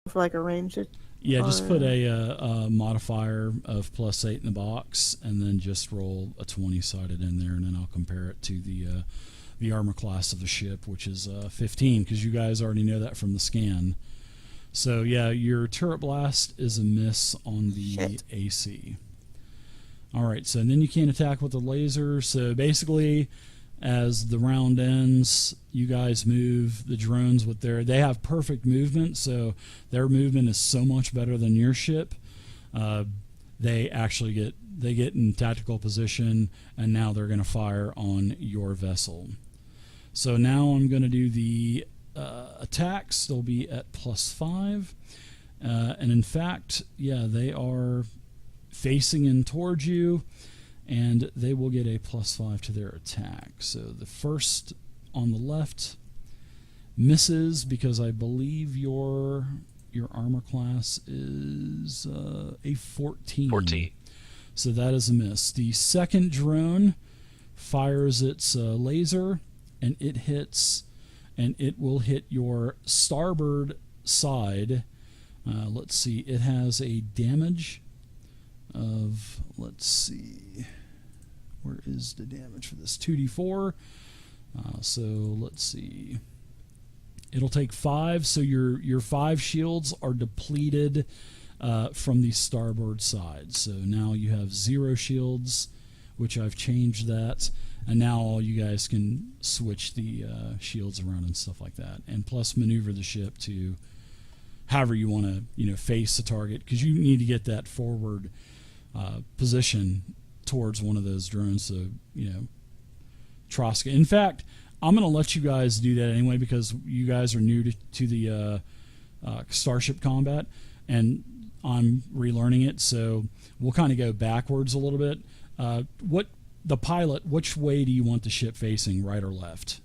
for like a range. Yeah, just put a modifier of +8 in the box, and then just roll a 20-sided in there, and then I'll compare it to the armor class of the ship, which is 15, because you guys already know that from the scan. So yeah, your turret blast is a miss on the Shit. AC. All right, so then you can't attack with the laser. So basically, as the round ends, you guys move the drones with they have perfect movement, so their movement is so much better than your ship. They actually get in tactical position, and now they're going to fire on your vessel. So now I'm going to do the attacks. They'll be at +5, and in fact, yeah, they are facing in towards you, and they will get a +5 to their attack. So the first on the left misses, because I believe your armor class is a 14. 14. So that is a miss. The second drone fires its laser, and it hits, and it will hit your starboard side. Let's see, it has a damage of, let's see, where is the damage for this? 2d4. So let's see. It'll take 5, so your 5 shields are depleted from the starboard side. So now you have 0 shields, which I've changed that, and now all you guys can switch the shields around and stuff like that, and plus maneuver the ship to however you want to face the target, because you need to get that forward position towards one of those drones. So Troska. In fact, I'm going to let you guys do that anyway, because you guys are new to the starship combat, and I'm relearning it. So we'll kind of go backwards a little bit. The pilot, which way do you want the ship facing, right or left?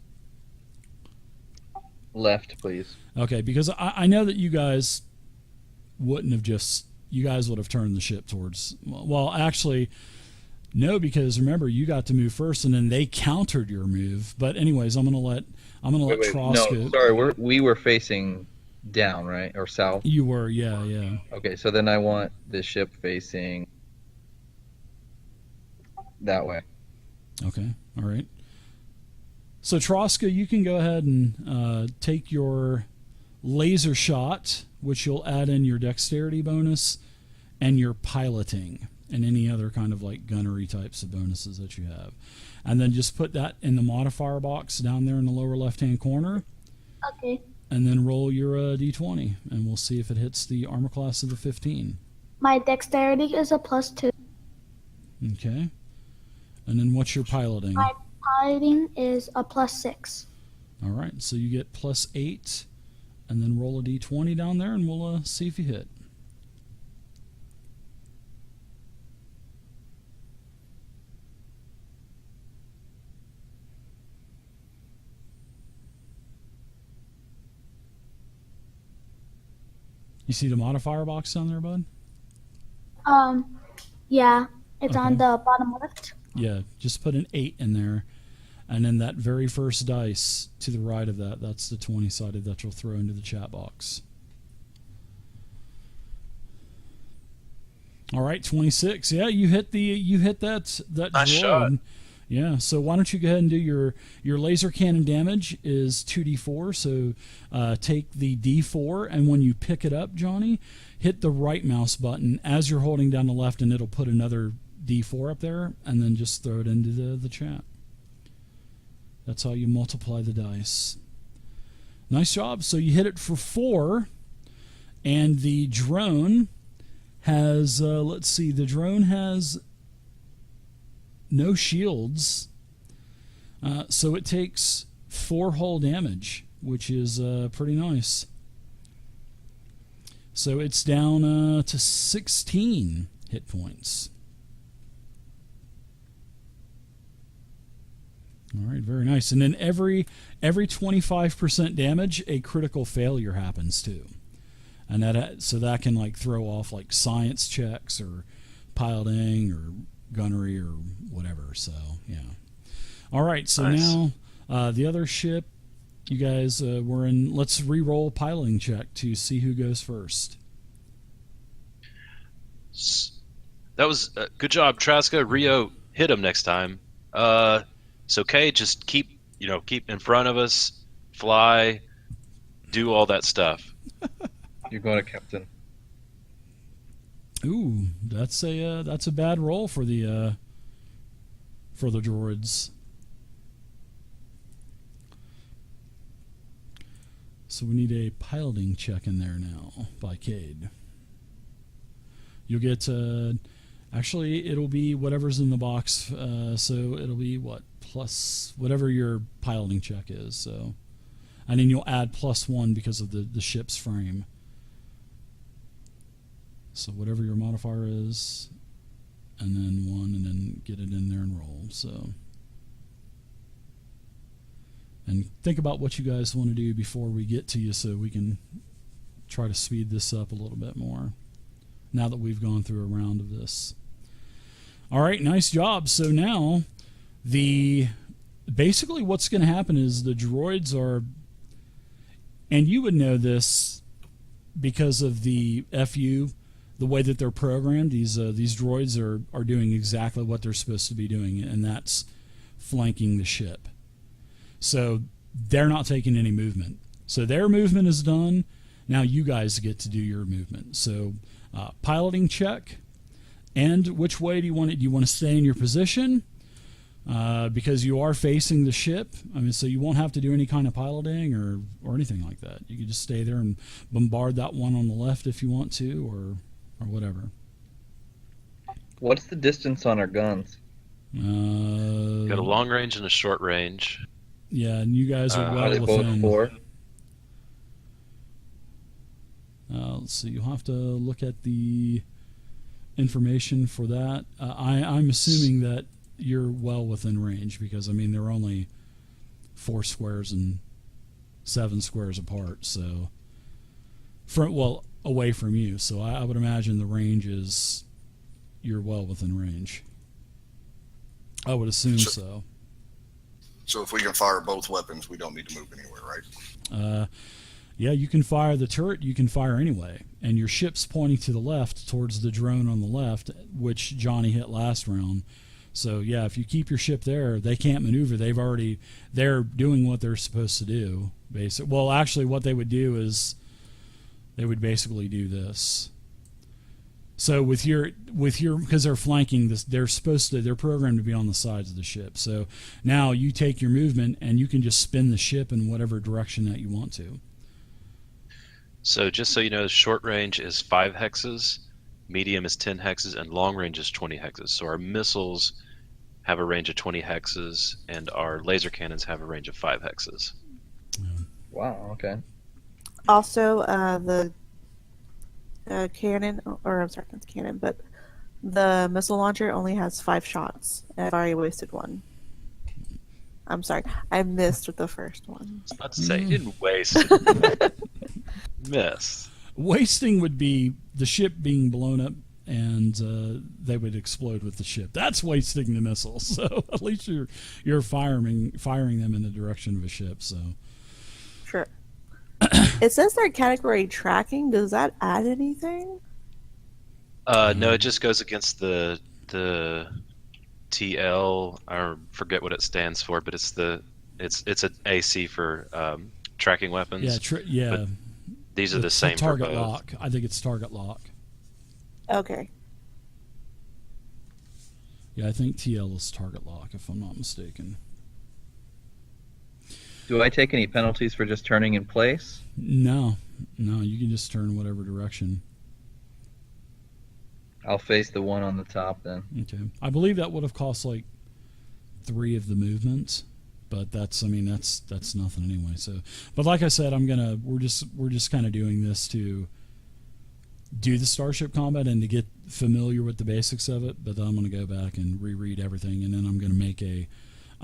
Left, please. Okay, because I know that you guys wouldn't have you guys would have turned the ship towards, well, actually, no, because remember, you got to move first, and then they countered your move. But anyways, I'm gonna let Troska. No, sorry, we were facing down, right, or south? You were, yeah. Okay, so then I want the ship facing that way. Okay, all right. So Troska, you can go ahead and take your laser shot, which you'll add in your dexterity bonus and your piloting and any other kind of like gunnery types of bonuses that you have. And then just put that in the modifier box down there in the lower left-hand corner. Okay. And then roll your d20, and we'll see if it hits the armor class of the 15. My dexterity is a +2. Okay. And then what's your piloting? My piloting is a +6. All right, so you get +8, and then roll a d20 down there, and we'll see if you hit. You see the modifier box down there, bud? Yeah, it's Okay. on the bottom left. Yeah, just put an 8 in there, and then that very first dice to the right of that, that's the 20-sided that you'll throw into the chat box. All right, 26. Yeah, you hit that Nice shot. droid. Yeah, so why don't you go ahead and do your laser cannon damage is 2d4, so take the d4, and when you pick it up, Johnny, hit the right mouse button as you're holding down the left, and it'll put another d4 up there, and then just throw it into the chat. That's how you multiply the dice. Nice job. So you hit it for 4, and the drone has, let's see, the drone has no shields, so it takes 4 hull damage, which is pretty nice. So it's down to 16 hit points. All right, very nice. And then every 25% damage, a critical failure happens too, and that can like throw off like science checks or piloting or gunnery or whatever. So yeah. All right. So Nice. now the other ship You guys were in. Let's re-roll piloting check to see who goes first. That was good job, Traska. Rio, hit him next time. It's okay. Just keep in front of us, fly, do all that stuff. You're going to captain. Ooh, that's a bad roll for the droids. So we need a piloting check in there now by Cade. You'll get actually it'll be whatever's in the box. So it'll be what plus whatever your piloting check is. So, and then you'll add +1 because of the ship's frame. So whatever your modifier is, and then 1, and then get it in there and roll. So, and think about what you guys want to do before we get to you, so we can try to speed this up a little bit more. Now that we've gone through a round of this. All right, nice job. So now, basically what's going to happen is the droids are, and you would know this because of the FU. The way that they're programmed, these droids are doing exactly what they're supposed to be doing, and that's flanking the ship. So they're not taking any movement. So their movement is done. Now you guys get to do your movement. So piloting check. And which way do you want it? Do you want to stay in your position? Because you are facing the ship. I mean, so you won't have to do any kind of piloting or anything like that. You can just stay there and bombard that one on the left if you want to, or whatever. What's the distance on our guns? Got a long range and a short range. Yeah, and you guys are Are well they within. both 4? Let's see. You'll have to look at the information for that. I'm assuming that you're well within range because, I mean, they're only 4 squares and 7 squares apart. So, away from you. So I would imagine the range is you're well within range. I would assume so. So if we can fire both weapons, we don't need to move anywhere, right? Yeah, you can fire the turret. You can fire anyway, and your ship's pointing to the left towards the drone on the left, which Johnny hit last round. So yeah, if you keep your ship there, they can't maneuver. They're doing what they're supposed to do. Well, actually, what they would do is they would basically do this. So with your because they're flanking this, they're programmed to be on the sides of the ship. So now you take your movement and you can just spin the ship in whatever direction that you want to. So just so you know, short range is 5 hexes, medium is 10 hexes, and long range is 20 hexes. So our missiles have a range of 20 hexes, and our laser cannons have a range of 5 hexes. Wow, okay. Also, the cannon, or I'm sorry, not the cannon, but the missile launcher only has 5 shots. I've already wasted 1. I'm sorry, I missed with the first one. I was about to say, you didn't waste it. Missed. Wasting would be the ship being blown up and they would explode with the ship. That's wasting the missiles. So at least you're firing them in the direction of a ship. So Sure. It says they're category tracking. Does that add anything? No, it just goes against the TL. I forget what it stands for, but it's an AC for tracking weapons. Yeah. But these are the same target for both. lock. I think it's target lock. Okay. Yeah, I think TL is target lock, if I'm not mistaken. Do I take any penalties for just turning in place? No, you can just turn whatever direction. I'll face the one on the top then. Okay. I believe that would have cost like 3 of the movements, but that's nothing anyway. So, but like I said, we're just kind of doing this to do the Starship combat and to get familiar with the basics of it. But then I'm going to go back and reread everything, and then I'm going to make a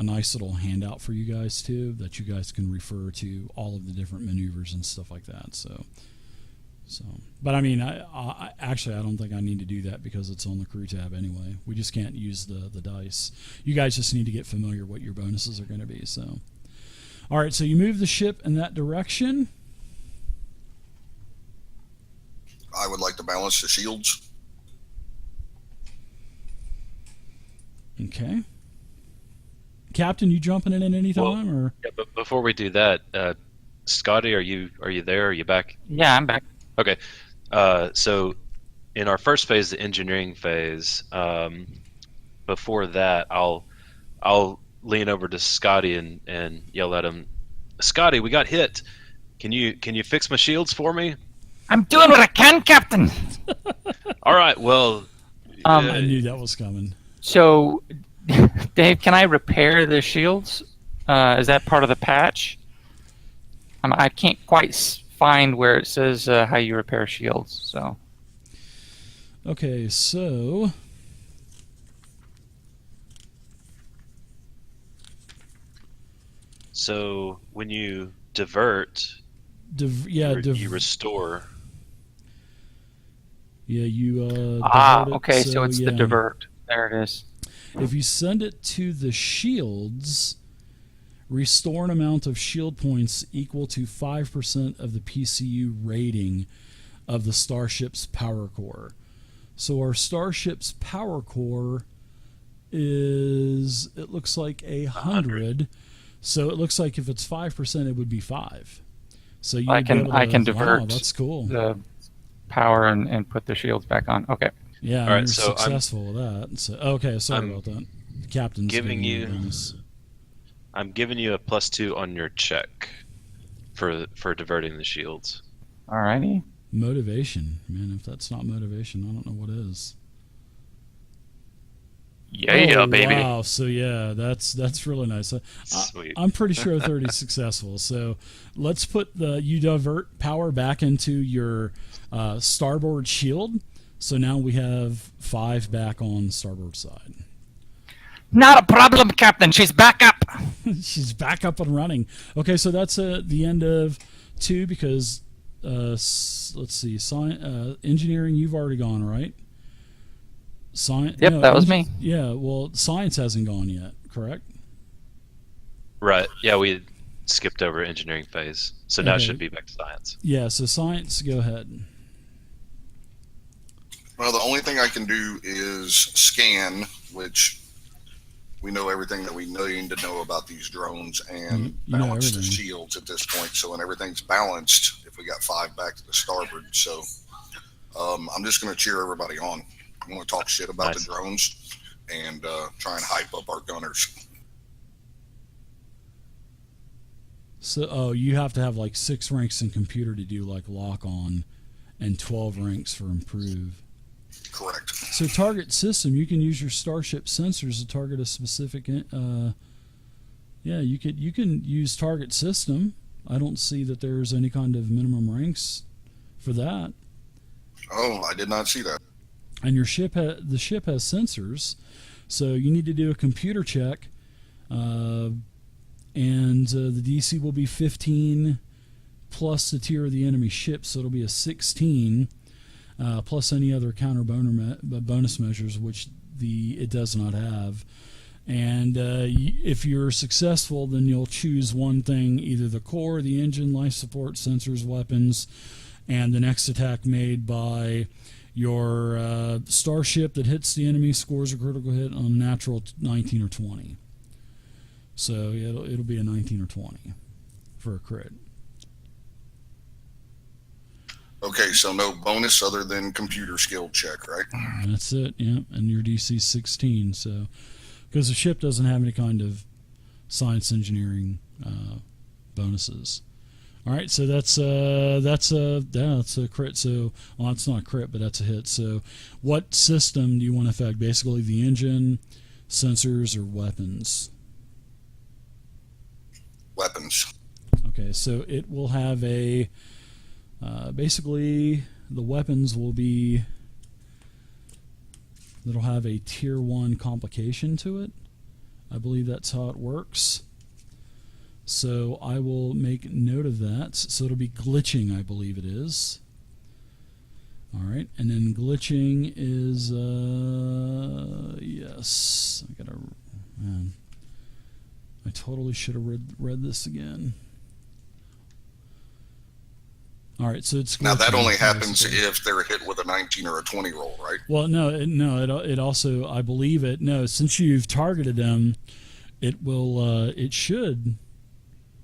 nice little handout for you guys too, that you guys can refer to all of the different maneuvers and stuff like that. So, but I mean, I actually don't think I need to do that because it's on the crew tab anyway. We just can't use the dice. You guys just need to get familiar what your bonuses are going to be. So, All right, so you move the ship in that direction. I would like to balance the shields. Okay. Captain, you jumping in at any Well, time, or Yeah, but before we do that, Scotty, are you there? Are you back? Yeah, I'm back. Okay. So in our first phase, the engineering phase, before that, I'll lean over to Scotty and yell at him, Scotty, we got hit. Can you fix my shields for me? I'm doing what I can, Captain. All right. Well, I knew that was coming. So, Dave, can I repair the shields? Is that part of the patch? I can't quite find where it says how you repair shields. So, Okay, so when you divert, you restore. Yeah, you divert it, okay, so it's the divert. There it is. If you send it to the shields, restore an amount of shield points equal to 5% of the PCU rating of the starship's power core. So our starship's power core is, it looks like 100. So it looks like if it's 5%, it would be 5. So you I can divert. Wow, that's cool. The power and put the shields back on. Okay. Yeah, All right, you're so successful with that. So, okay, sorry about that. The captain's giving you. bonus. I'm giving you a +2 on your check for diverting the shields. Alrighty. Motivation, man. If that's not motivation, I don't know what is. Yeah, Oh, baby. Wow. So yeah, that's really nice. Sweet. I'm pretty sure 30 is successful. So let's put you divert power back into your starboard shield. So now we have 5 back on the starboard side. Not a problem, Captain. She's back up. She's back up and running. Okay, so that's the end of 2 because let's see, engineering, you've already gone, right? Yep, that was me. Yeah, well, science hasn't gone yet, correct? Right. Yeah, we skipped over engineering phase, so now it Okay. should be back to science. Yeah, so science, go ahead. Well, the only thing I can do is scan, which we know everything that we need to know about these drones, and You know balance the everything. shields at this point. So when everything's balanced, if we got 5 back to the starboard, so I'm just going to cheer everybody on. I'm going to talk shit about Nice. the drones and try and hype up our gunners. So, you have to have like 6 ranks in computer to do like lock on, and 12 ranks for improve. Correct. So target system, you can use your starship sensors to target a specific. Yeah, you can use target system. I don't see that there's any kind of minimum ranks for that. Oh, I did not see that. And your the ship has sensors, so you need to do a computer check, and the DC will be 15 plus the tier of the enemy ship, so it'll be a 16 plus any other counter bonus measures, which it does not have. And if you're successful, then you'll choose one thing, either the core, the engine, life support, sensors, weapons, and the next attack made by your starship that hits the enemy scores a critical hit on a natural 19 or 20. So it'll be a 19 or 20 for a crit. Okay, so no bonus other than computer skill check, right? That's it, yeah. And your DC 16, so because the ship doesn't have any kind of science engineering bonuses. All right, so that's a crit. So, well, it's not a crit, but that's a hit. So, what system do you want to affect? Basically, the engine, sensors, or weapons? Weapons. Okay, so it will have a basically the weapons will be that'll have a tier 1 complication to it. I believe that's how it works. So I will make note of that. So it'll be glitching, I believe it is. All right, and then glitching is yes. I gotta. Man. I totally should have read this again. All right, so it's Now that glitching, only happens basically. if they're hit with a 19 or a 20 roll, right? Well, no, it also, I believe it. No, since you've targeted them, it will. It should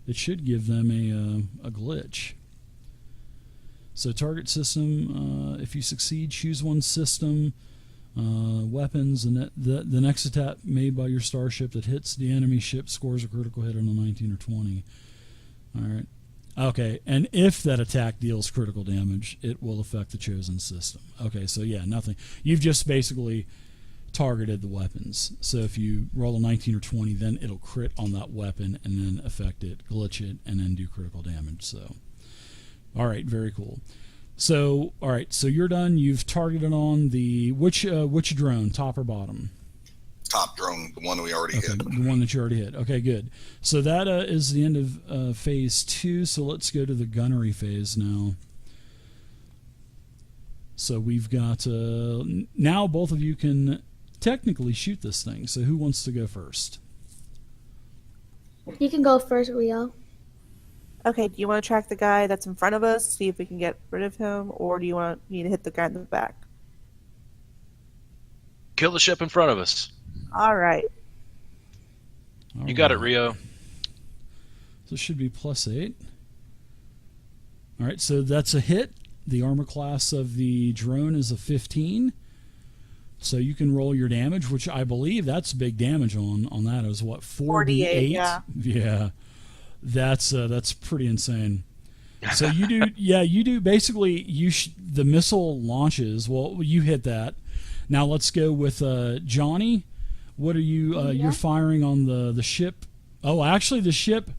give them a glitch. So target system. If you succeed, choose one system. Weapons, and the next attack made by your starship that hits the enemy ship scores a critical hit on a 19 or 20. All right. Okay, and if that attack deals critical damage, it will affect the chosen system. Okay, so yeah, nothing. You've just basically targeted the weapons. So if you roll a 19 or 20, then it'll crit on that weapon and then affect it, glitch it, and then do critical damage. So, all right, very cool. So, all right, so you're done. You've targeted on the which drone, top or bottom? Top drone, the one we already Okay, hit. the one that you already hit. Okay, good. So that is the end of phase 2. So let's go to the gunnery phase now. So we've got now both of you can technically shoot this thing. So who wants to go first? You can go first, Rio. Okay, do you want to track the guy that's in front of us, see if we can get rid of him, or do you want me to hit the guy in the back? Kill the ship in front of us. All right. You got it, Rio. So it should be +8. All right, so that's a hit. The armor class of the drone is a 15. So you can roll your damage, which I believe that's big damage on that. It was what, 48? Yeah. Yeah. That's pretty insane. So you do, yeah, you do. Basically, the missile launches. Well, you hit that. Now let's go with Johnny. What are you? You're firing on the ship. Oh, actually, the ship.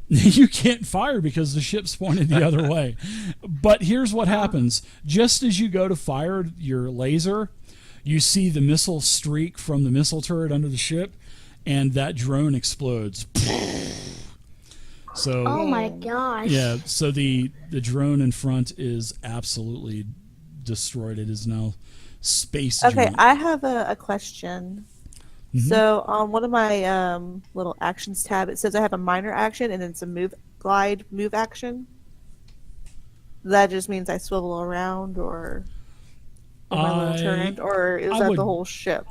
You can't fire because the ship's pointed the other way. But here's what happens: just as you go to fire your laser, you see the missile streak from the missile turret under the ship, and that drone explodes. So, Oh my gosh. yeah, so the drone in front is absolutely destroyed. It is now space Okay, junk. I have a question. Mhm. So on one of my little actions tab, it says I have a minor action and it's a move action. That just means I swivel around or with my little turret, or is I that would- the whole ship?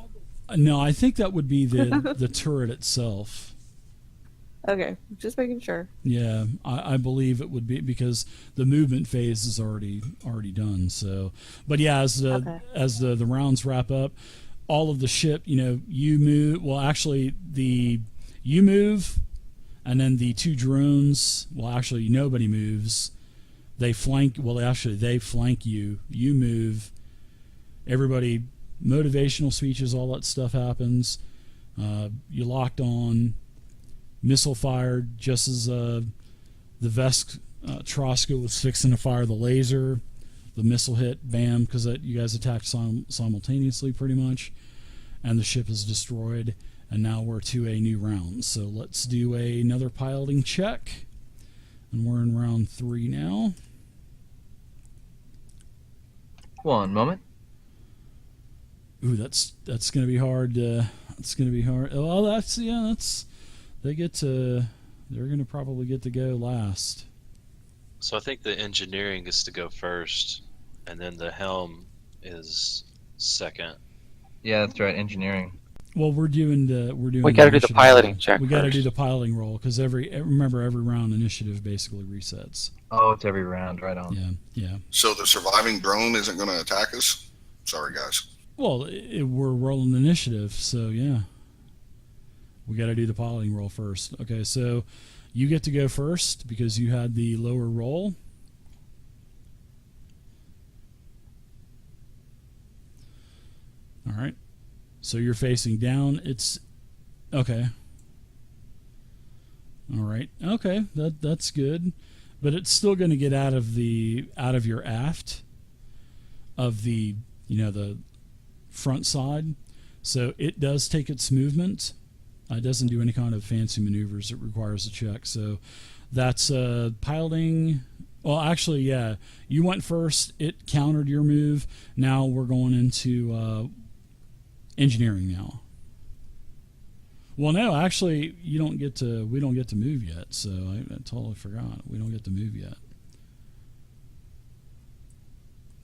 No, I think that would be the turret itself. Okay, just making sure. Yeah, I believe it would be because the movement phase is already done. So, but yeah, as the rounds wrap up, all of the ship, you move. Well, actually, you move, and then the two drones. Well, actually, nobody moves. They flank. Well, actually, they flank you. You move. Everybody, motivational speeches, all that stuff happens. You locked on. Missile fired just as the Vesk Troska was fixing to fire the laser. The missile hit, bam, because you guys attacked simultaneously pretty much. And the ship is destroyed. And now we're to a new round. So let's do another piloting check. And we're in round 3 now. One moment. Ooh, that's going to be hard. That's going to be hard. Oh, that's they're going to probably get to go last. So I think the engineering is to go first, and then the helm is second. Yeah, that's right. Engineering. Well, we're doing. We got to do the initiative. piloting check. We got to do first. the piloting roll because remember every round initiative basically resets. Oh, it's every round, right on. Yeah. So the surviving drone isn't going to attack us? Sorry, guys. Well, we're rolling initiative, so yeah. We got to do the piloting roll first. Okay, so you get to go first because you had the lower roll. All right. So you're facing down. It's okay. All right. Okay, that's good. But it's still going to get out of your aft of the front side. So it does take its movement. It doesn't do any kind of fancy maneuvers. It requires a check. So that's piloting. Well, actually, yeah. You went first. It countered your move. Now we're going into engineering now. Well, no, actually, you don't get to. We don't get to move yet. So I totally forgot. We don't get to move yet.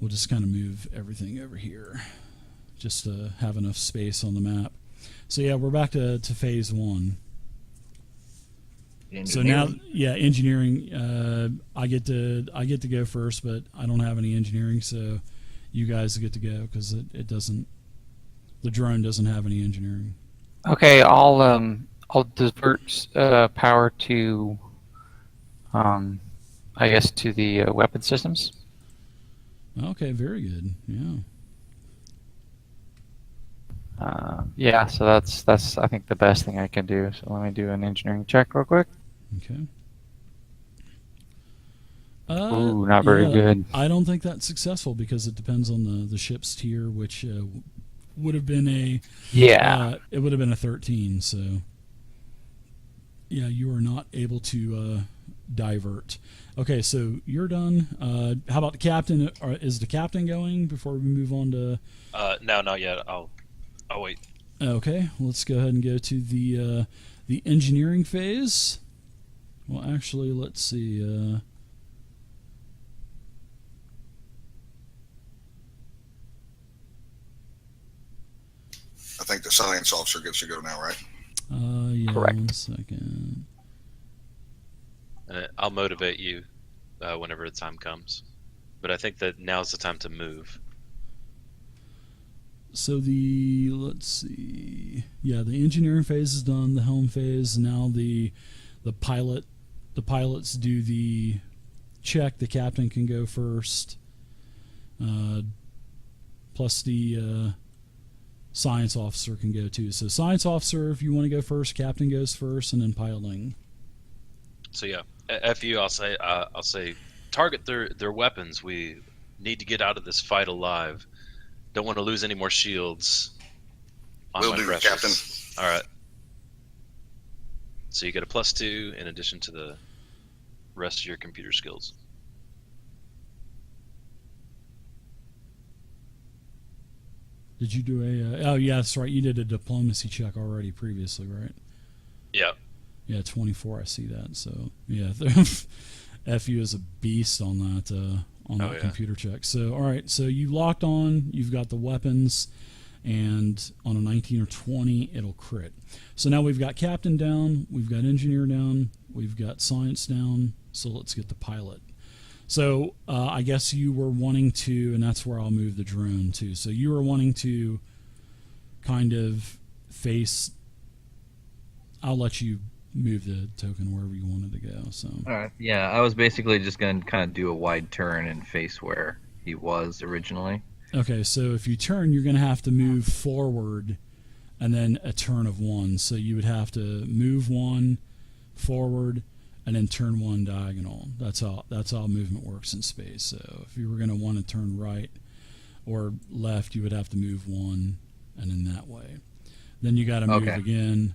We'll just kind of move everything over here, just to have enough space on the map. So yeah, we're back to phase 1. So now, yeah, engineering. I get to go first, but I don't have any engineering, so you guys get to go because it doesn't. The drone doesn't have any engineering. Okay, I'll divert power to, I guess, to the weapon systems. Okay, very good. Yeah. Yeah, so that's I think the best thing I can do. So let me do an engineering check real quick. Okay. Ooh, not very good. I don't think that's successful because it depends on the ship's tier, which would have been a it would have been a 13. So yeah, you are not able to divert. Okay, so you're done. How about the captain? Is the captain going before we move on to? No, not yet. I'll wait. Okay, let's go ahead and go to the engineering phase. Well, actually, let's see. I think the science officer gets to go now, right? Yeah, Correct. 1 second. I'll motivate you whenever the time comes. But I think that now's the time to move. So let's see. Yeah, the engineering phase is done. The helm phase. Now the pilots do the check. The captain can go first. Plus the science officer can go too. So science officer, if you want to go first, captain goes first, and then piloting. So yeah, FU. I'll say, target their weapons. We need to get out of this fight alive. Don't want to lose any more shields. Will do, pressures. Captain. All right. So you get a +2 in addition to the rest of your computer skills. Did you do a? Oh yeah, that's right. You did a diplomacy check already previously, right? Yeah. Yeah, 24. I see that. So yeah, FU is a beast on that yeah. computer check. So all right, so you locked on. You've got the weapons, and on a 19 or 20, it'll crit. So now we've got captain down, we've got engineer down, we've got science down. So let's get the pilot. So I guess you were wanting to, and that's where I'll move the drone to. So you were wanting to kind of face. I'll let you move the token wherever you wanted to go. So. All right. Yeah, I was basically just going to kind of do a wide turn and face where he was originally. Okay, so if you turn, you're going to have to move forward, and then a turn of 1. So you would have to move 1 forward, and then turn 1 diagonal. That's how movement works in space. So if you were going to want to turn right or left, you would have to move 1, and then that way. Then you got to move again,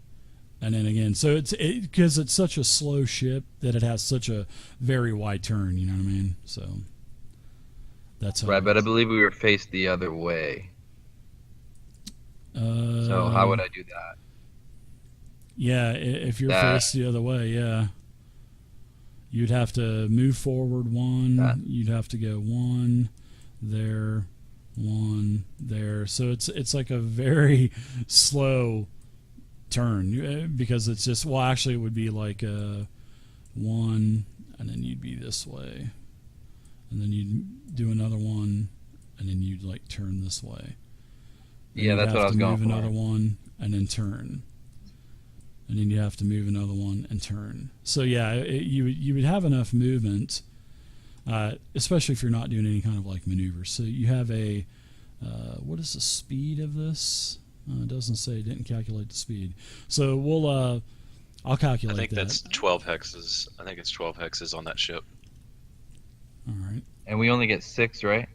and then again. So because it's such a slow ship that it has such a very wide turn. You know what I mean? So that's how. Right, but I believe we were faced the other way. So how would I do that? Yeah, if you're faced the other way, yeah. You'd have to move forward 1. You'd have to go 1 there, 1 there. So it's like a very slow turn because it's just, well, actually it would be like 1, and then you'd be this way, and then you'd do another 1, and then you'd like turn this way. Yeah, that's what I was going for. Move another 1 and then turn. And then you have to move another 1 and turn. So yeah, you would have enough movement, especially if you're not doing any kind of like maneuvers. So you have a what is the speed of this? It doesn't say. It didn't calculate the speed. So I'll calculate that. I think that's 12 hexes. I think it's 12 hexes on that ship. All right. And we only get 6, right?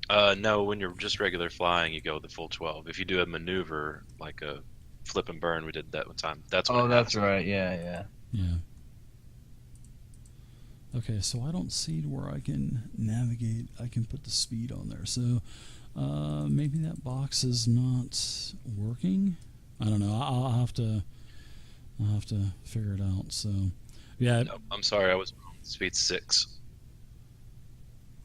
No, when you're just regular flying, you go the full 12. If you do a maneuver like a flip and burn, we did that one time. That's what that's right. Yeah. Okay, so I don't see where I can navigate. I can put the speed on there. So maybe that box is not working. I don't know. I'll have to figure it out. So, yeah. No, I'm sorry, I was wrong. Speed 6.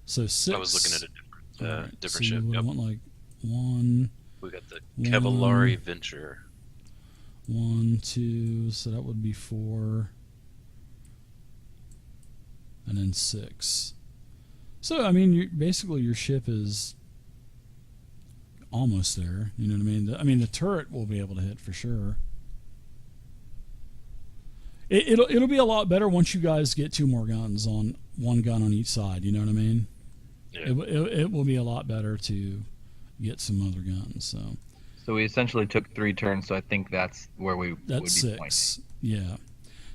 So 6. I was looking at a different Alright, different so ship. you would Yep. want like 1, We got the one, Cavallari Venture. 1, 2. So that would be 4, and then 6. So I mean, basically your ship is almost there. You know what I mean? The turret will be able to hit for sure. It'll be a lot better once you guys get 2 more guns on, 1 gun on each side. You know what I mean? Yeah. It will be a lot better to get some other guns. So we essentially took 3 turns, so I think that's where we would be That's pointing. 6. Yeah.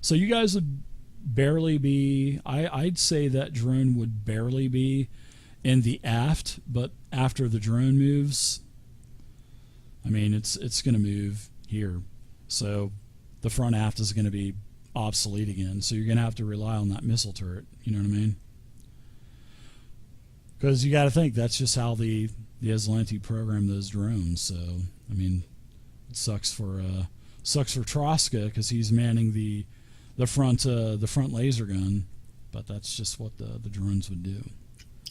So you guys would barely be. I'd say that drone would barely be in the aft, but after the drone moves, I mean it's going to move here. So the front aft is going to be obsolete again. So you're going to have to rely on that missile turret. You know what I mean? Because you got to think that's just how the Aslanti programmed those drones. So I mean, it sucks for Troska because he's manning the front laser gun, but that's just what the drones would do.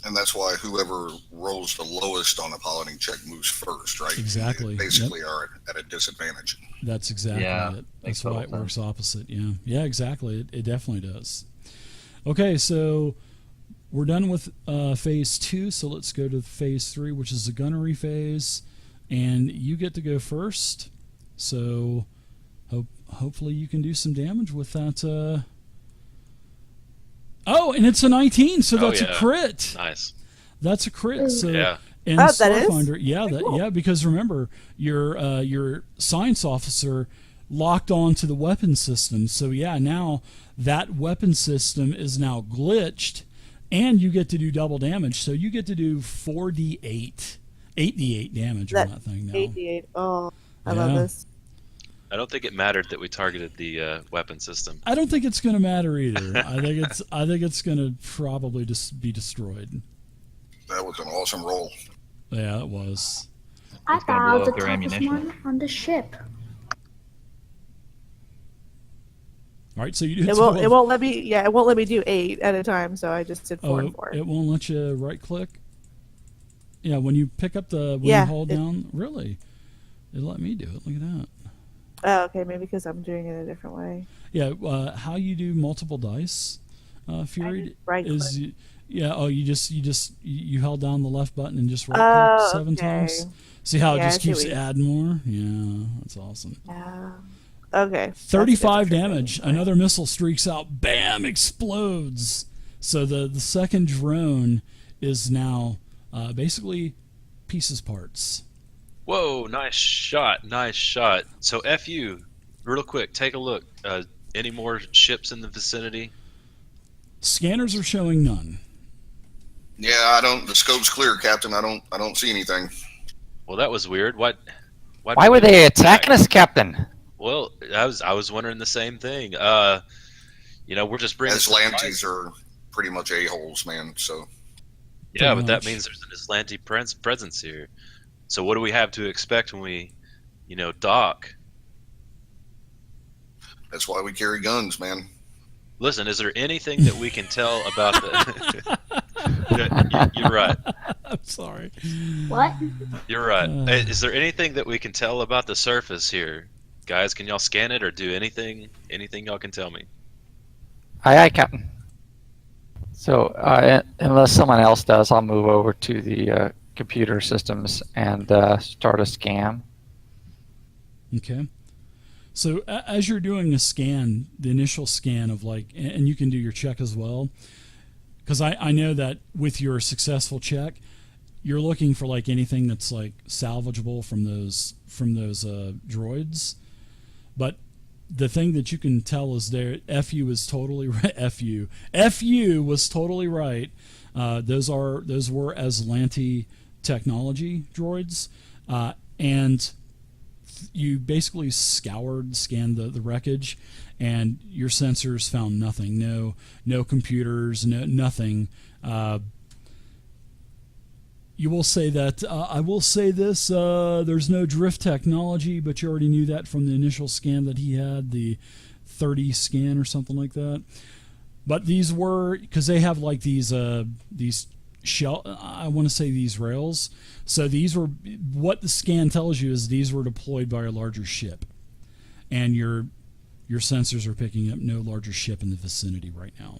And that's why whoever rolls the lowest on a piloting check moves first, right? Exactly. You basically are at a disadvantage. That's exactly Yeah, it. makes That's why it total works opposite. Yeah, exactly. It definitely does. Okay, so we're done with phase 2, so let's go to phase 3, which is the gunnery phase, and you get to go first. So hopefully you can do some damage with that. Oh, and it's a 19, so that's a crit. Nice. That's a crit. So Yeah. in That is? Starfinder, yeah, Cool. because remember your science officer locked onto the weapon system. So yeah, now that weapon system is now glitched, and you get to do double damage. So you get to do 4d8, 8d8 damage on that thing now. 88. Oh, I love Yeah. this. I don't think it mattered that we targeted the weapon system. I don't think it's going to matter either. I think it's going to probably just be destroyed. That was an awesome roll. Yeah, it was. I It's gonna thought I blow was the up their toughest ammunition. one on the ship. All right, so you do It 12. won't let me. Yeah, it won't let me do 8 at a time. So I just did 4 and 4. It won't let you right click. Yeah, when you pick up when Yeah, you hold down, really, it let me do it. Look at that. Oh, okay, maybe because I'm doing it a different way. Yeah, how you do multiple dice, Fury, right is click. you held down the left button and just right click 7 okay. times. See how it Yeah, just I see keeps what you- adding more? Yeah, that's awesome. Okay. 35 That's damage. different. Another missile streaks out. Bam! Explodes. So the second drone is now basically pieces parts. Whoa, nice shot, nice shot. So FU, real quick, take a look. Any more ships in the vicinity? Scanners are showing none. Yeah, I don't. The scope's clear, Captain. I don't see anything. Well, that was weird. Why were they attacking us, Captain? Well, I was wondering the same thing. We're just bringing Aslantes are pretty much a-holes, man. So Yeah, Pretty but that much. means there's an Aslanti presence here. So what do we have to expect when we, dock? that's why we carry guns, man. Listen, is there anything that we can tell about the? You're right. I'm sorry. What? You're right. Uh. Is there anything that we can tell about the surface here, guys? Can y'all scan it or do anything? Anything y'all can tell me? Aye, Captain. So, unless someone else does, I'll move over to the computer systems and start a scan. Okay. So as you're doing a scan, the initial scan of and you can do your check as well, because I know that with your successful check, you're looking for anything that's salvageable from those droids, but the thing that you can tell is FU is totally right. FU was totally right. Those were Aslanti technology droids, and you basically scanned the wreckage, and your sensors found nothing. No computers, nothing. You will say that I will say this: there's no drift technology, but you already knew that from the initial scan that he had, the 30 scan or something like that. But these were because they have like these shell. I want to say these rails. So these were what the scan tells you is these were deployed by a larger ship, and your sensors are picking up no larger ship in the vicinity right now.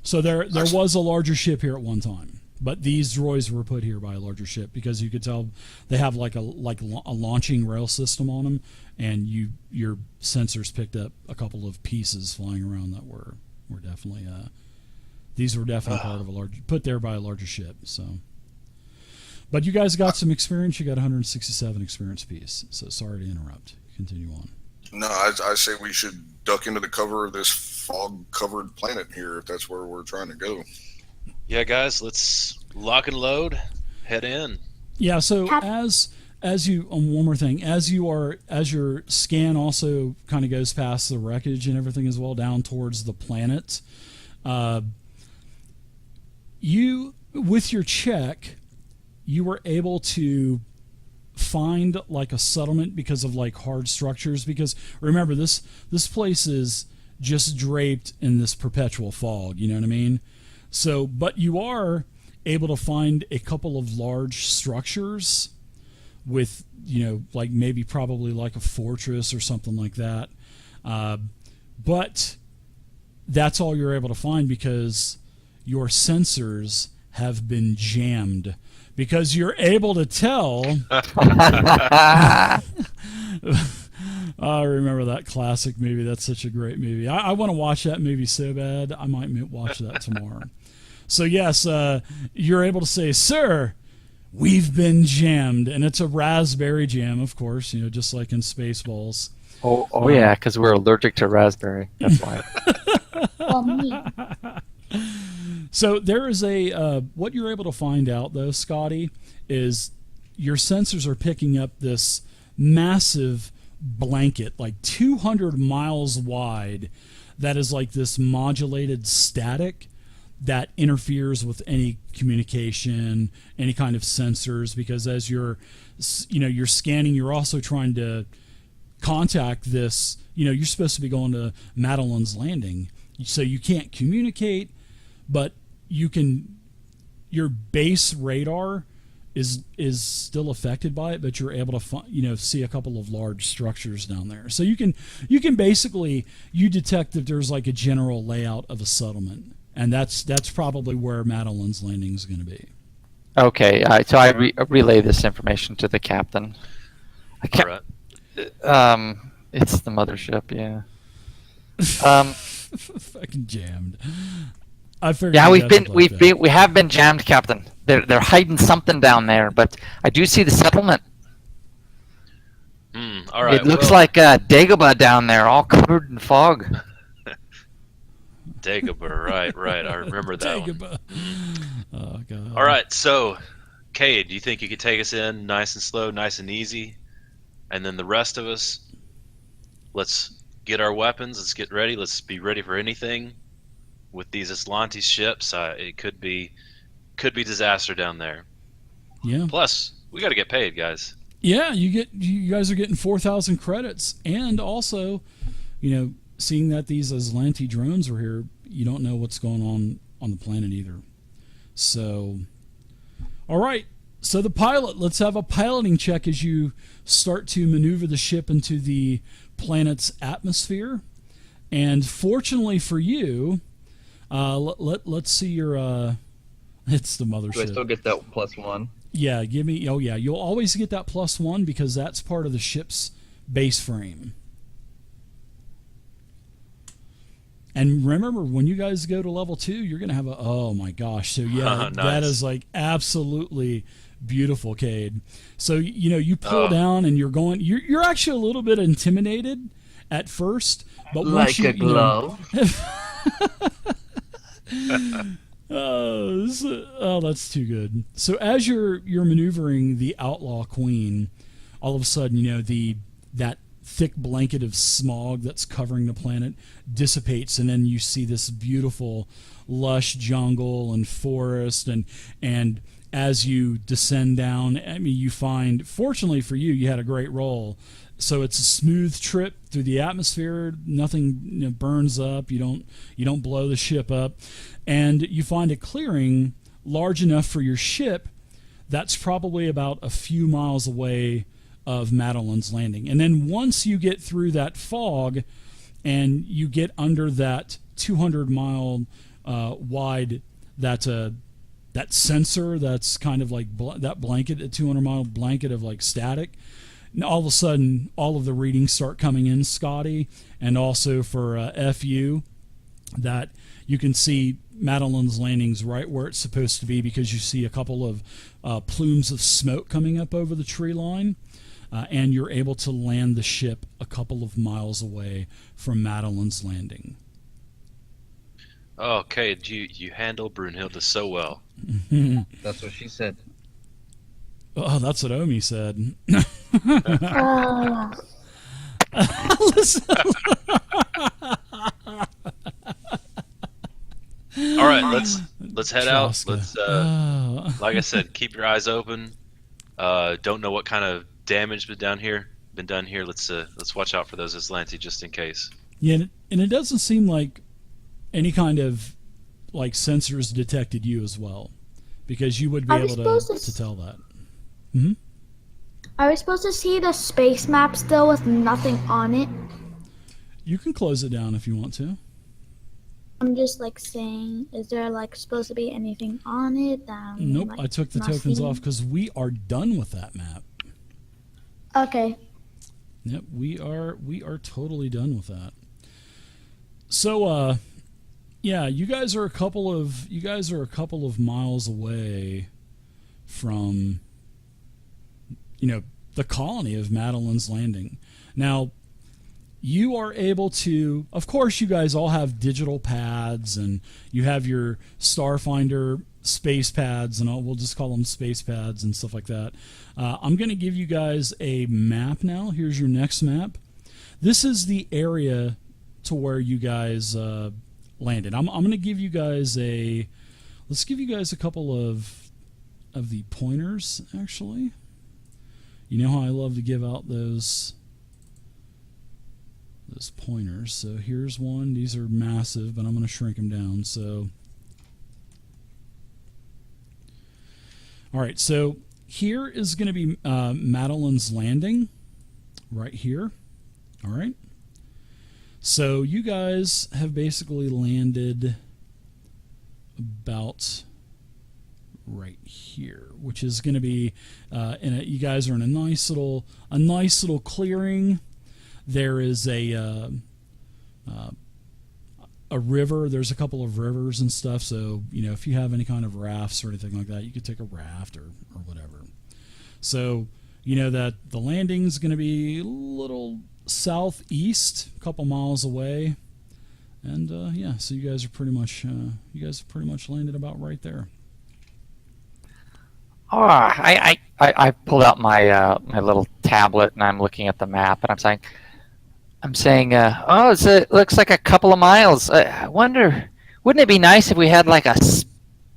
So there was a larger ship here at one time, but these droids were put here by a larger ship because you could tell they have like a launching rail system on them, and your sensors picked up a couple of pieces flying around that were definitely these were definitely part of a large put there by a larger ship. So, but you guys got some experience. You got 167 experience piece. So sorry to interrupt. Continue on. No, I say we should duck into the cover of this fog-covered planet here if that's where we're trying to go. Yeah, guys, let's lock and load. Head in. Yeah. So as you one more thing, as your scan also kind of goes past the wreckage and everything as well down towards the planet, you with your check, you were able to find like a settlement because of like hard structures. Because remember, this place is just draped in this perpetual fog. You know what I mean? So, but you are able to find a couple of large structures with, like maybe probably like a fortress or something like that. But that's all you're able to find because your sensors have been jammed. Because you're able to tell. I remember that classic movie. That's such a great movie. I want to watch that movie so bad. I might watch that tomorrow. So yes, you're able to say, "Sir, we've been jammed," and it's a raspberry jam, of course. Just like in Spaceballs. Oh yeah, because we're allergic to raspberry. That's why. Well, me. So there is what you're able to find out though, Scotty, is your sensors are picking up this massive blanket, like 200 miles wide, that is like this modulated static that interferes with any communication, any kind of sensors, because as you're scanning, you're also trying to contact this, you're supposed to be going to Madeline's Landing, so you can't communicate, but your base radar is still affected by it, but you're able to see a couple of large structures down there. So you can basically detect that there's like a general layout of a settlement, and that's probably where Madeline's Landing is going to be. Okay, so I relay this information to the captain. All right. It's the mothership, yeah. Fucking jammed. I figured. Yeah, we have been jammed, Captain. They're hiding something down there, but I do see the settlement. All right. It looks like Dagobah down there, all covered in fog. Dagobah, right. I remember that Dagobah. Oh god. All right, so Cade, do you think you could take us in nice and slow, nice and easy, and then the rest of us, let's get our weapons, let's get ready, let's be ready for anything. With these Aslantes ships, it could be disaster down there. Yeah. Plus, we got to get paid, guys. Yeah, you guys are getting 4,000 credits, and also, seeing that these Aslante drones are here, you don't know what's going on the planet either. So, all right. So the pilot, let's have a piloting check as you start to maneuver the ship into the planet's atmosphere. And fortunately for you, let's see your it's the mothership. Do I still get that +1? Yeah, give me. Oh yeah, you'll always get that +1 because that's part of the ship's base frame. And remember, when you guys go to level 2, you're gonna have oh my gosh. So yeah, Nice. That is like absolutely beautiful, Cade. So you pull down and you're going. You're actually a little bit intimidated at first, but once Like a glove. Oh, that's too good. So as you're maneuvering the Outlaw Queen, all of a sudden, that thick blanket of smog that's covering the planet dissipates, and then you see this beautiful lush jungle and forest, and as you descend down, I mean, you find, fortunately for you, you had a great roll, so it's a smooth trip through the atmosphere. Nothing burns up. You don't blow the ship up, and you find a clearing large enough for your ship that's probably about a few miles away of Madeline's Landing. And then once you get through that fog and you get under that 200-mile wide, that sensor that's kind of like that blanket, a 200-mile blanket of like static, and all of a sudden all of the readings start coming in, Scotty, and also for FU, that you can see Madeline's Landing's right where it's supposed to be, because you see a couple of plumes of smoke coming up over the tree line, and you're able to land the ship a couple of miles away from Madeline's Landing. Okay, you handle Brunhilde so well. That's what she said. Oh, that's what Omi said. Uh, Listen. All right, let's head out. Traska. Let's like I said, keep your eyes open. Don't know what kind of damage been done here. Let's watch out for those Aslanti just in case. Yeah, and it doesn't seem like any kind of like sensors detected you as well, because you would be Are we able to supposed to tell that. Hmm? are we supposed to see the space map still with nothing on it? You can close it down if you want to. I'm just like saying, is there like supposed to be anything on it? Nope, like, I took the not tokens seeing? off because we are done with that map. Okay. Yep, we are totally done with that. So yeah, you guys are a couple of miles away from the colony of Madeline's Landing. Now, you are able to, of course, you guys all have digital pads, and you have your Starfinder space pads, and we'll just call them space pads and stuff like that. I'm going to give you guys a map now. Here's your next map. This is the area to where you guys landed. I'm going to give you guys let's give you guys a couple of the pointers, actually. You know how I love to give out those pointers. So here's one. These are massive, but I'm going to shrink them down. So, all right. So here is going to be Madeline's Landing, right here. All right. So you guys have basically landed about right here, which is going to be you guys are in a nice little clearing. There is a river. There's a couple of rivers and stuff. So if you have any kind of rafts or anything like that, you could take a raft or whatever. So that the landing's going to be a little southeast, a couple miles away, and yeah. So you guys are pretty much landed about right there. Oh, I pulled out my my little tablet and I'm looking at the map and I'm saying, it looks like a couple of miles. I wonder, wouldn't it be nice if we had like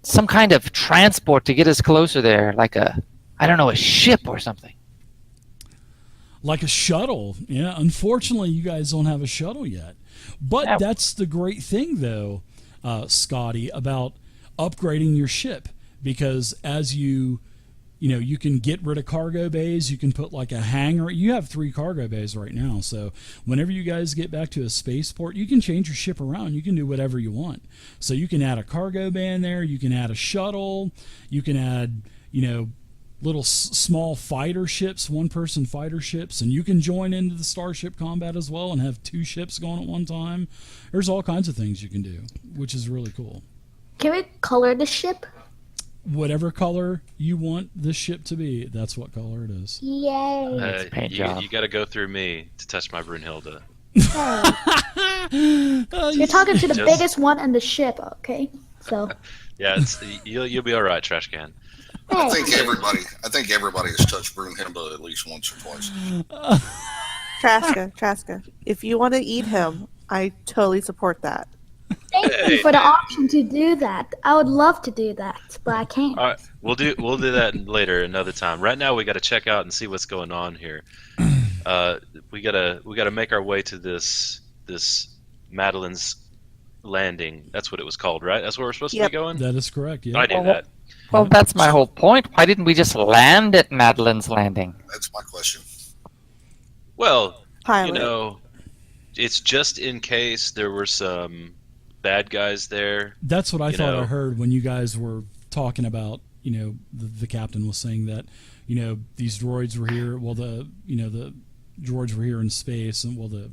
some kind of transport to get us closer there, like a ship or something? Like a shuttle. Yeah, unfortunately, you guys don't have a shuttle yet. But Yeah. that's the great thing, though, Scotty, about upgrading your ship, because as you can get rid of cargo bays. You can put like a hangar. You have 3 cargo bays right now. So whenever you guys get back to a spaceport, you can change your ship around. You can do whatever you want. So you can add a cargo bay in there. You can add a shuttle. You can add, little small fighter ships, 1-person fighter ships, and you can join into the starship combat as well and have 2 ships going at one time. There's all kinds of things you can do, which is really cool. Can we color the ship? Whatever color you want this ship to be, that's what color it is. Yay. paint job. You got to go through me to touch my Brunhilde. You're talking to the Just- biggest one in the ship, okay? So, Yeah, you'll be all right, trash can. I hey, think everybody has touched Broomhimba at least once or twice. Traska. If you want to eat him, I totally support that. Thank you for the option to do that. I would love to do that, but I can't. All right, we'll do that later, another time. Right now, we got to check out and see what's going on here. We gotta make our way to this Madeline's Landing. That's what it was called, right? That's where we're supposed to be going. That is correct. Yeah. I knew that. Well, that's my whole point. Why didn't we just land at Madeline's Landing? That's my question. Well, Pilot. you know, it's just in case there were some bad guys there. That's what I thought know. I heard when you guys were talking about, the captain was saying that, these droids were here. Well, the droids were here in space, and the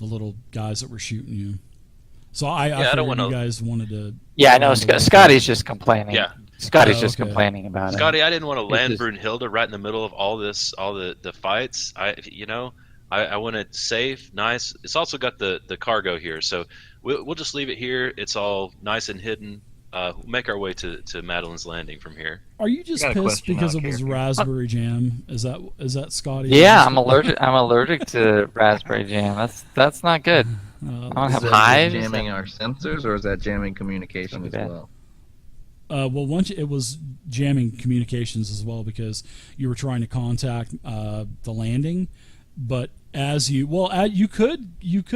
little guys that were shooting you. So I figured you guys wanted to. Yeah, I know. Scotty's just complaining. Yeah. Scotty's just complaining about it. Scotty, I didn't want to land Brunhilde right in the middle of all the fights. I want it safe, nice. It's also got the cargo here, so we'll just leave it here. It's all nice and hidden. Make our way to Madeline's Landing from here. Are you just pissed because it was raspberry jam? Is that Scotty? Yeah, I'm allergic. I'm allergic to raspberry jam. That's not good. I don't have Is that hives. jamming our sensors, or is that jamming communication as well? Well, it was jamming communications as well because you were trying to contact the landing, but you could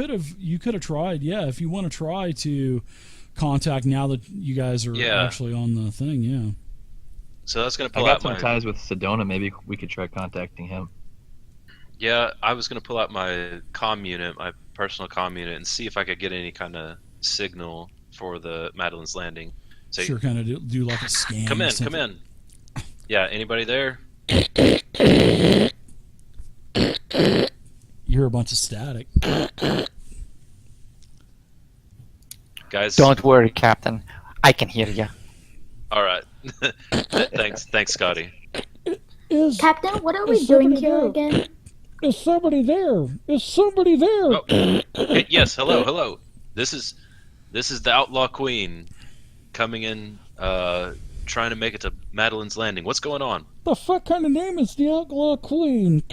have tried. Yeah, if you want to try to contact now that you guys are actually on the thing. Yeah. So that's gonna I pull got out some my ties with Sedona. Maybe we could try contacting him. Yeah, I was gonna pull out my comm unit, my personal comm unit, and see if I could get any kind of signal for the Madeline's Landing. So Sure, kind of do like a scan. come or in. something. Yeah, anybody there? You hear a bunch of static. Guys, Don't worry, Captain. I can hear you. All right. Thanks, Scotty. Captain, what are we doing here again? Is somebody there? Is somebody there? Oh, yes. Hello. This is the Outlaw Queen coming in, trying to make it to Madeline's Landing. What's going on? The fuck kind of name is the Outlaw Queen?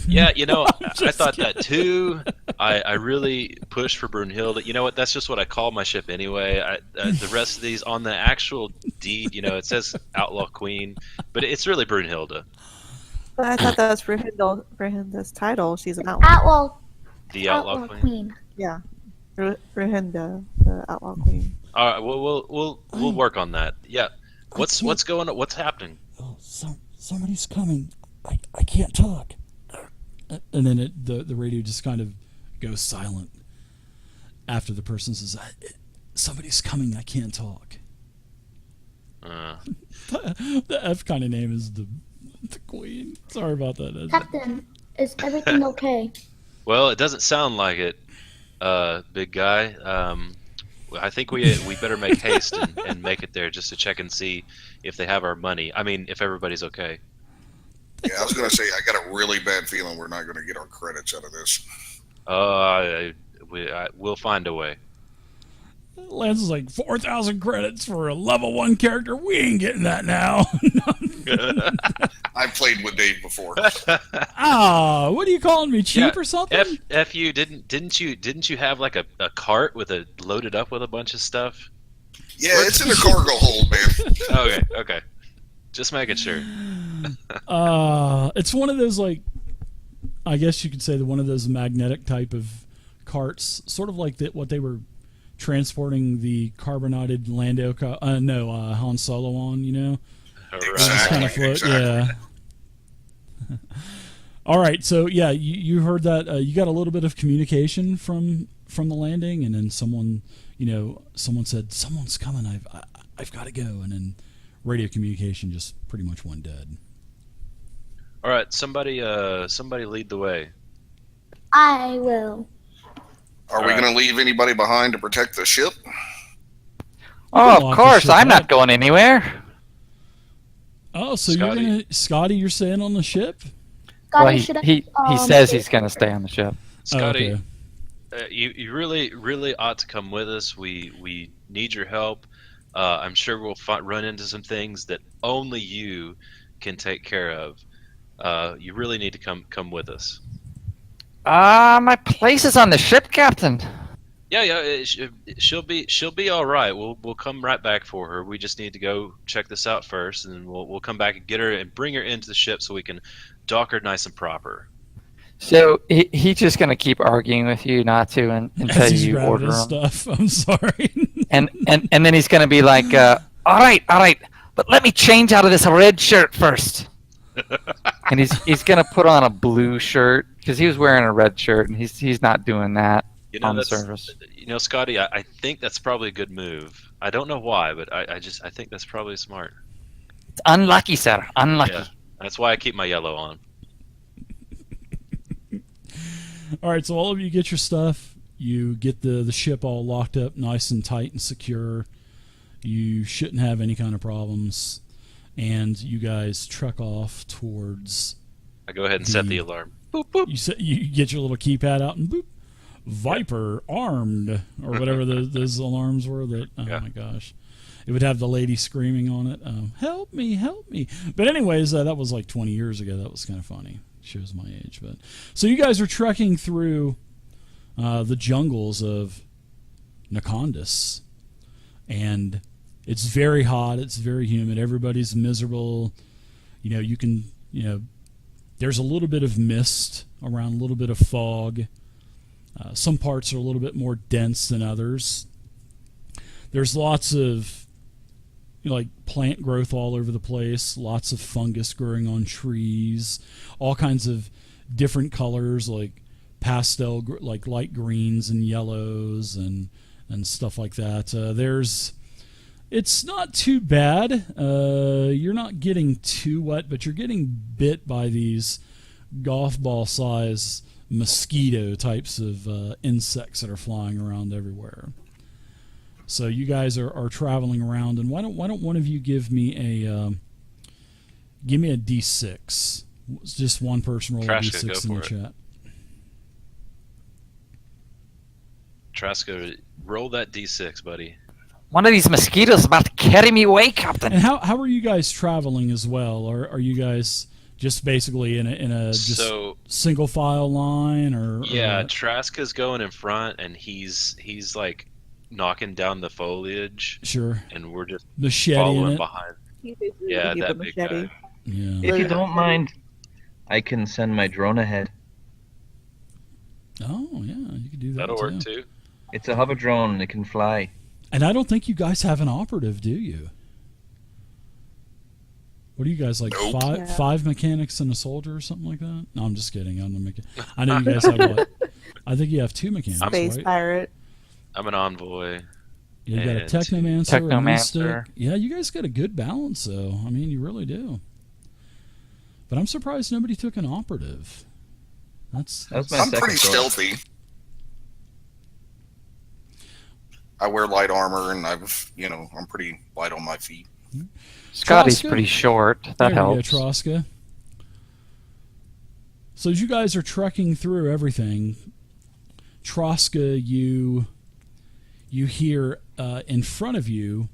Yeah, I thought that too. I really pushed for Brunhilde. You know what? That's just what I call my ship anyway. The rest of these on the actual deed, it says Outlaw Queen, but it's really Brunhilde. But I thought that was Brunhilde's title. She's an outlaw. Outlaw. The Outlaw Queen. Yeah. Brunhilde, the outlaw queen. All right. We'll work on that. Yeah. What's going on? What's happening? Oh, somebody's coming. I can't talk. And then the radio just kind of goes silent after the person says, "Somebody's coming. I can't talk." The F kind of name is the queen. Sorry about that. Captain, is everything okay? Well, it doesn't sound like it, big guy. I think we better make haste and make it there just to check and see if they have our money. I mean, if everybody's okay. Yeah, I was going to say, I got a really bad feeling we're not going to get our credits out of this. We'll find a way. Lance is like 4,000 credits for a level 1 character. We ain't getting that now. I've played with Dave before. What are you calling me, cheap or something? F you didn't you have like a cart loaded up with a bunch of stuff? Yeah, it's in a cargo hold, man. Okay. Just making sure. It's one of those, like, I guess you could say one of those magnetic type of carts, sort of like what they were transporting the carbonated Han Solo on, Exactly. Yeah. All right, so yeah, you heard that. You got a little bit of communication from the landing, and then someone said someone's coming. I've got to go, and then radio communication just pretty much went dead. All right, somebody lead the way. I will. Are we going to leave anybody behind to protect the ship? Oh, of course. I'm not going anywhere. Oh, so Scotty. You're staying on the ship? Scotty, Well, he says he's going to stay on the ship. Scotty, okay. You really ought to come with us. We need your help. I'm sure we'll run into some things that only you can take care of. You really need to come with us. My place is on the ship, Captain. Yeah, she'll be all right. We'll come right back for her. We just need to go check this out first, and then we'll come back and get her and bring her into the ship so we can dock her nice and proper. So he's just gonna keep arguing with you not to until As he's you grabbing order his him. stuff. I'm sorry. And then he's gonna be like, all right, but let me change out of this red shirt first. And he's gonna put on a blue shirt because he was wearing a red shirt, and he's not doing that on the surface. Scotty, I think that's probably a good move. I don't know why, but I think that's probably smart. It's unlucky, sir. Unlucky. Yeah, that's why I keep my yellow on. All right, so all of you get your stuff. You get the ship all locked up nice and tight and secure. You shouldn't have any kind of problems. And you guys trek off towards... I go ahead and set the alarm. Boop, boop. You get your little keypad out and boop. Viper armed, or whatever those alarms were. My gosh. It would have the lady screaming on it, help me, help me. But anyways, that was like 20 years ago. That was kind of funny. Shows my age. But so you guys are trekking through the jungles of Nakondis, and it's very hot. It's very humid. Everybody's miserable. There's a little bit of mist around, a little bit of fog. Some parts are a little bit more dense than others. There's lots of plant growth all over the place, lots of fungus growing on trees, all kinds of different colors like pastel, like light greens and yellows and stuff like that. It's not too bad. You're not getting too wet, but you're getting bit by these golf ball size mosquito types of insects that are flying around everywhere. So you guys are traveling around, and why don't one of you give me a D6? Just one person roll a Trashka, D6 in the chat. Traska, roll that D6, buddy. One of these mosquitoes is about to carry me away, Captain. And how are you guys traveling as well? Are you guys just basically in a single file line, or yeah, or Traska's going in front, and he's like knocking down the foliage. Sure. And we're just machete following in it. behind. Yeah, that big guy. Yeah. If you don't mind, I can send my drone ahead. Oh yeah, you could do that. That'll work too. It's a hover drone and it can fly. And I don't think you guys have an operative, do you? What are you guys, like Nope. five mechanics and a soldier or something like that? No, I'm just kidding. I know you guys have what? I think you have 2 mechanics, Space right? pirate. I'm an envoy. You got a and technomancer, a mystic. Technomancer. Yeah, you guys got a good balance, though. I mean, you really do. But I'm surprised nobody took an operative. That's my I'm second pretty thought. stealthy. I wear light armor, and I'm pretty light on my feet. Scotty's Troska? pretty short. That There helps. you go, Troska. So as you guys are trekking through everything, Troska, you hear in front of you,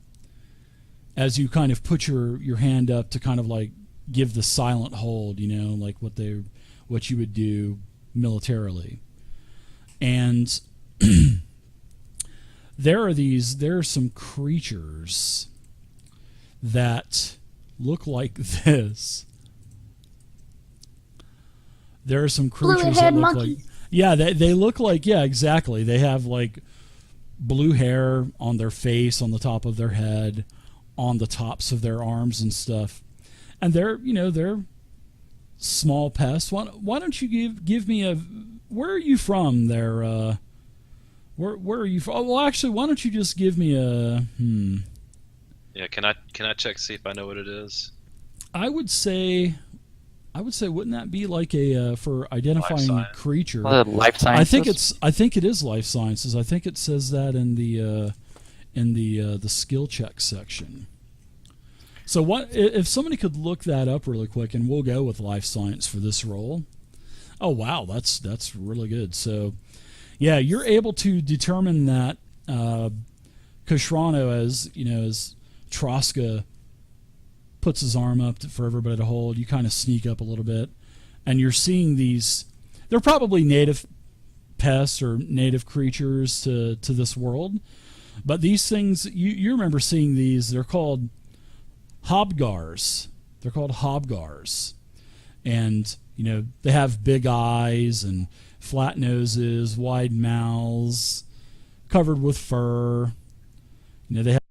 as you kind of put your hand up to kind of like give the silent hold, like what you would do militarily. And there are some creatures that look like this. There are some creatures that Blue-haired look monkeys. like... Yeah, they look like... Yeah, exactly. They have, like, blue hair on their face, on the top of their head, on the tops of their arms and stuff. And they're small pests. Why don't you give me a... Where are you from there? Where are you from? Oh, well, actually, why don't you just give me a... Yeah, can I check to see if I know what it is? I would say, wouldn't that be like a for identifying science. creature? Life sciences. I think it is life sciences. I think it says that in the skill check section. So what if somebody could look that up really quick, and we'll go with life science for this roll. Oh wow, that's really good. So yeah, you're able to determine that Koshrano, as Troska puts his arm up for everybody to hold. You kind of sneak up a little bit. and you're seeing these. They're probably native pests or native creatures to this world, but these things you remember seeing these. They're called hobgars. They're called hobgars, and they have big eyes and flat noses, wide mouths, covered with fur. They have